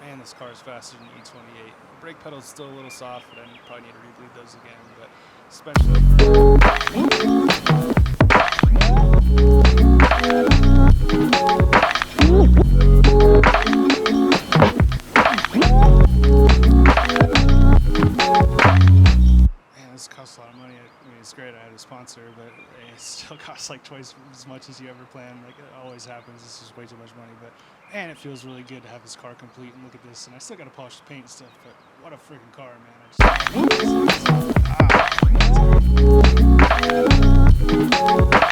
Man, this car is faster than E28. The brake pedal's still a little soft, but I probably need to rebleed those again. But especially this costs a lot of money. I mean, it's great I had a sponsor, but it still costs like twice as much as you ever planned. Like, it always happens. This is way too much money, but and it feels really good to have this car complete. And look at this, and I still got to polish the paint and stuff, but what a freaking car, man. I just,